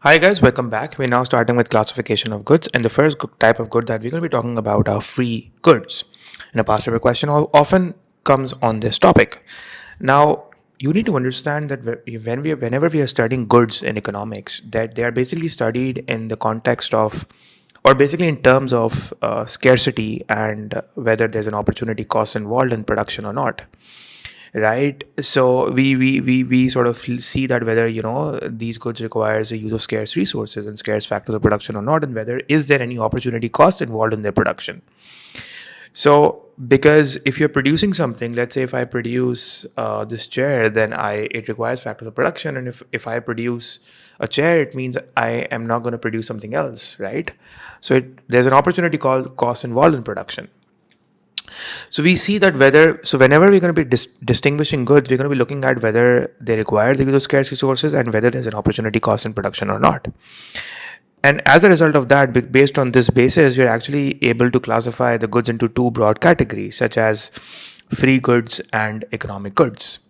Hi guys, welcome back. We're now starting with classification of goods, and the first type of good that we're going to be talking about are free goods. And a past paper question often comes on this topic. Now, you need to understand that whenever we are studying goods in economics, that they are basically studied in the context of, or basically in terms of scarcity and whether there's an opportunity cost involved in production or not, right? So we sort of see that whether these goods requires a use of scarce resources and scarce factors of production or not, and whether is there any opportunity cost involved in their production. So because if you're producing something, let's say if I produce this chair, then it requires factors of production, and if I produce a chair, it means I am not going to produce something else, right? So there's an opportunity called cost involved in production. So we see that whenever we're going to be distinguishing goods, we're going to be looking at whether they require the use of scarce resources and whether there's an opportunity cost in production or not. And as a result of that, based on this basis, we're actually able to classify the goods into two broad categories, such as free goods and economic goods.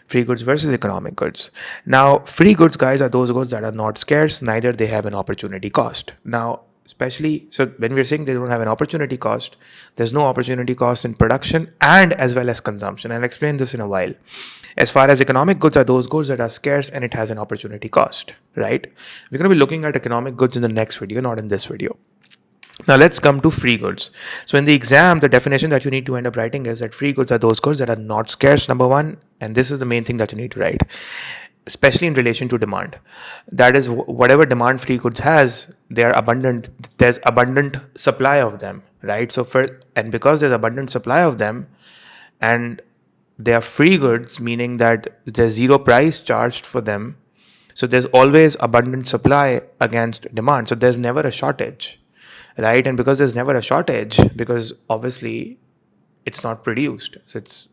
Free goods versus economic goods. Now, free goods, guys, are those goods that are not scarce, neither they have an opportunity cost. Now, especially, so when we're saying they don't have an opportunity cost, there's no opportunity cost in production and as well as consumption. I'll explain this in a while. As far as economic goods are those goods that are scarce and it has an opportunity cost, right? We're going to be looking at economic goods in the next video, not in this video. Now let's come to free goods. So in the exam, the definition that you need to end up writing is that free goods are those goods that are not scarce, number one, and this is the main thing that you need to write, especially in relation to demand. That is, whatever demand free goods has, they are abundant. There's abundant supply of them, right? And because there's abundant supply of them, and they are free goods, meaning that there's zero price charged for them. So there's always abundant supply against demand. So there's never a shortage, right? And because there's never a shortage, because obviously it's not produced, so it's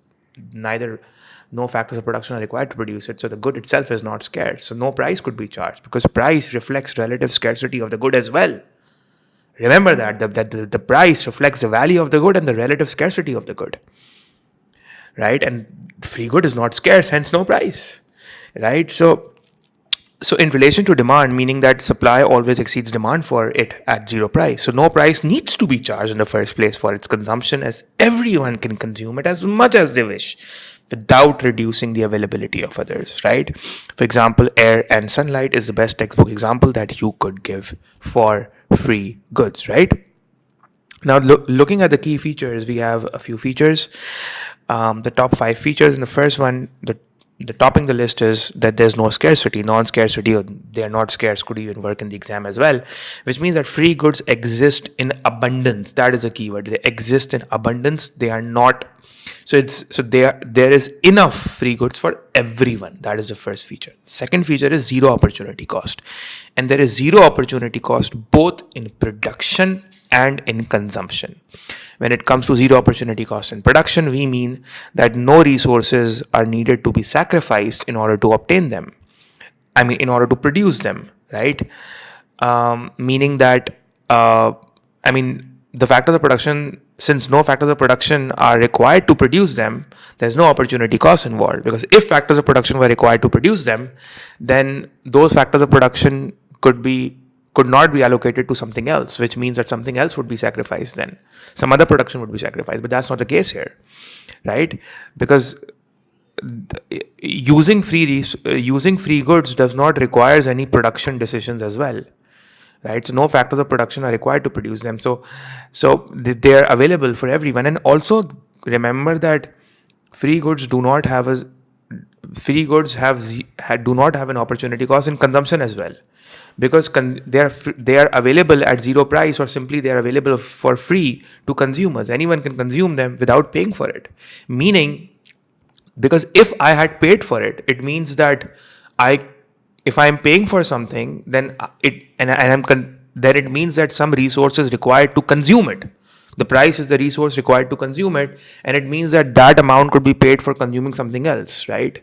neither, no factors of production are required to produce it, so the good itself is not scarce, so no price could be charged, because price reflects relative scarcity of the good as well. Remember that the price reflects the value of the good and the relative scarcity of the good, right? And free good is not scarce, hence no price, right? So in relation to demand, meaning that supply always exceeds demand for it at zero price. So no price needs to be charged in the first place for its consumption, as everyone can consume it as much as they wish without reducing the availability of others, right? For example, air and sunlight is the best textbook example that you could give for free goods, right? Now, looking at the key features, we have a few features. The top 5 features, and the first one, the topping the list, is that there's no scarcity. Non-scarcity, or they are not scarce, could even work in the exam as well, which means that free goods exist in abundance. That is a keyword. They exist in abundance. They are not. There is enough free goods for everyone. That is the first feature. Second feature is zero opportunity cost, and there is zero opportunity cost both in production and in consumption. When it comes to zero opportunity cost in production, we mean that no resources are needed to be sacrificed in order to obtain them. I mean, in order to produce them, right? Meaning that, the factors of production, since no factors of production are required to produce them, there's no opportunity cost involved. Because if factors of production were required to produce them, then those factors of production could not be allocated to something else, which means that something else would be sacrificed then. Some other production would be sacrificed, but that's not the case here, right? Because using free goods does not require any production decisions as well, right? So no factors of production are required to produce them. So they are available for everyone. And also remember that free goods do not have an opportunity cost in consumption as well, because they are available at zero price, or simply they are available for free to consumers. Anyone can consume them without paying for it. Meaning, because if I had paid for it, it means that if I am paying for something, then then it means that some resource is required to consume it. The price is the resource required to consume it, and it means that amount could be paid for consuming something else, right?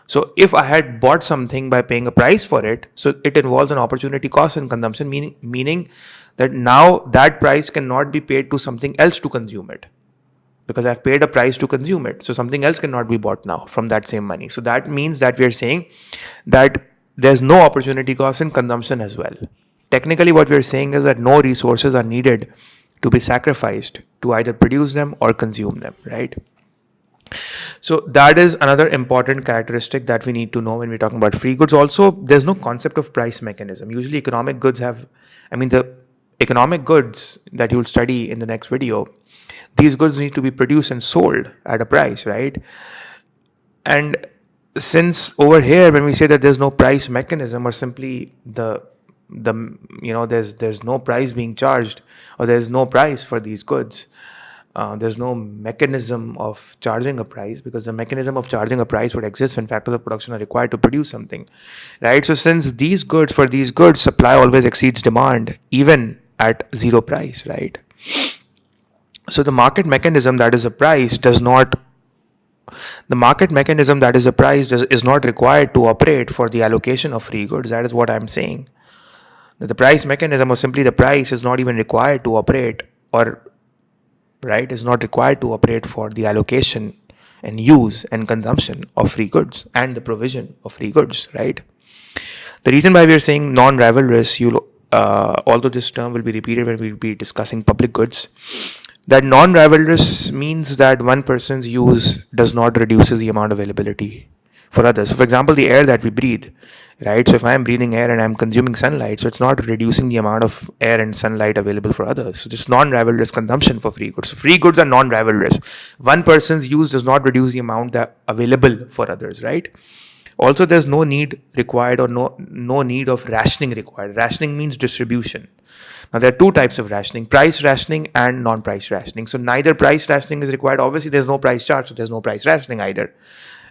So if I had bought something by paying a price for it, so it involves an opportunity cost in consumption, meaning that now that price cannot be paid to something else to consume it, because I've paid a price to consume it. So something else cannot be bought now from that same money. So that means that we are saying that there's no opportunity cost in consumption as well. Technically, what we're saying is that no resources are needed to be sacrificed to either produce them or consume them, right? So that is another important characteristic that we need to know when we're talking about free goods. Also, there's no concept of price mechanism. Usually economic goods have, the economic goods that you'll study in the next video, these goods need to be produced and sold at a price, right? And since over here, when we say that there's no price mechanism, or simply there's no price being charged, or there's no price for these goods, there's no mechanism of charging a price, because the mechanism of charging a price would exist when factors of production are required to produce something, right? So since for these goods, supply always exceeds demand, even at zero price, right? So the market mechanism that is a price is not required to operate for the allocation of free goods. That is what I'm saying. That the price mechanism, or simply the price, is not even required to operate, is not required to operate for the allocation and use and consumption of free goods and the provision of free goods, right? The reason why we are saying non-rival risk, although this term will be repeated when we will be discussing public goods, that non-rival risk means that one person's use does not reduces the amount of availability for others. So for example, the air that we breathe, right? So if I'm breathing air and I'm consuming sunlight, so it's not reducing the amount of air and sunlight available for others. So this non-rival risk consumption for free goods. So free goods are non-rival risk. One person's use does not reduce the amount that available for others, right? Also, there's no need required, or no need of rationing required. Rationing means distribution. Now, there are two types of rationing: price rationing and non-price rationing. So neither price rationing is required. Obviously, there's no price charge, so there's no price rationing either.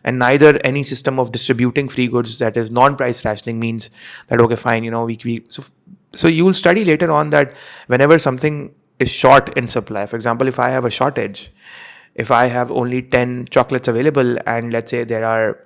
And neither any system of distributing free goods that is non-price rationing means that, okay, fine, so you will study later on that whenever something is short in supply, for example, if I have a shortage, if I have only 10 chocolates available, and let's say there are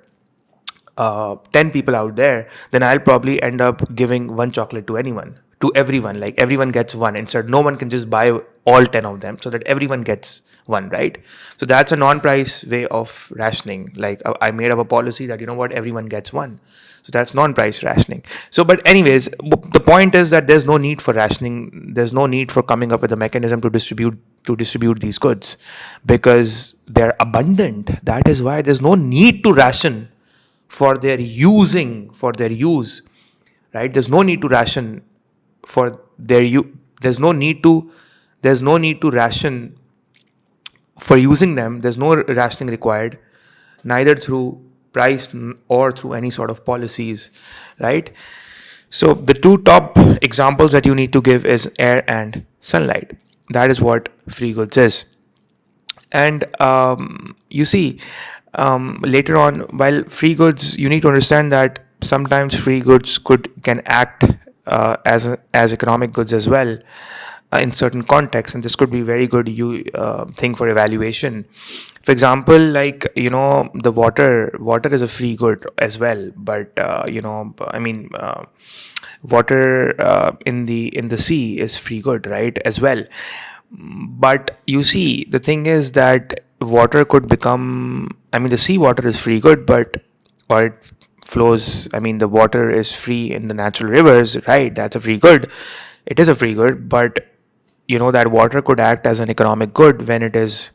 10 people out there, then I'll probably end up giving one chocolate to everyone, like everyone gets one. Instead, no one can just buy all 10 of them, so that everyone gets one, right? So that's a non-price way of rationing. Like I made up a policy that, everyone gets one. So that's non-price rationing. So, but anyways, the point is that there's no need for rationing. There's no need for coming up with a mechanism to distribute these goods, because they're abundant. That is why there's no need to ration for their use, right? There's no need to ration for their use. There's no need to ration for using them. There's no rationing required, neither through price or through any sort of policies, right? So the two top examples that you need to give is air and sunlight. That is what free goods is. And you see, later on, while free goods, you need to understand that sometimes free goods can act as economic goods as well, in certain contexts, and this could be very good thing for evaluation. For example, like the water is a free good as well, but water in the sea is free good, right, as well. But you see, the thing is that water could become, the sea water is free good, or it flows, the water is free in the natural rivers, right? That's a free good. It is a free good, but that water could act as an economic good when it is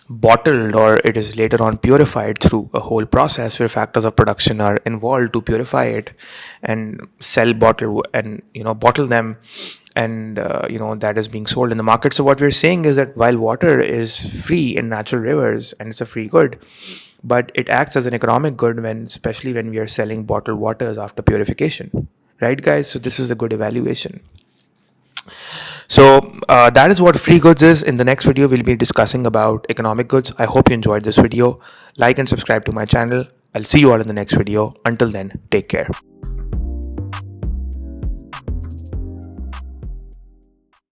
bottled, or it is later on purified through a whole process where factors of production are involved to purify it and bottle them, and that is being sold in the market. So what we're saying is that while water is free in natural rivers and it's a free good, but it acts as an economic good especially when we are selling bottled waters after purification, right, guys? So this is a good evaluation. So that is what free goods is. In the next video, we'll be discussing about economic goods. I hope you enjoyed this video. Like and subscribe to my channel. I'll see you all in the next video. Until then, take care.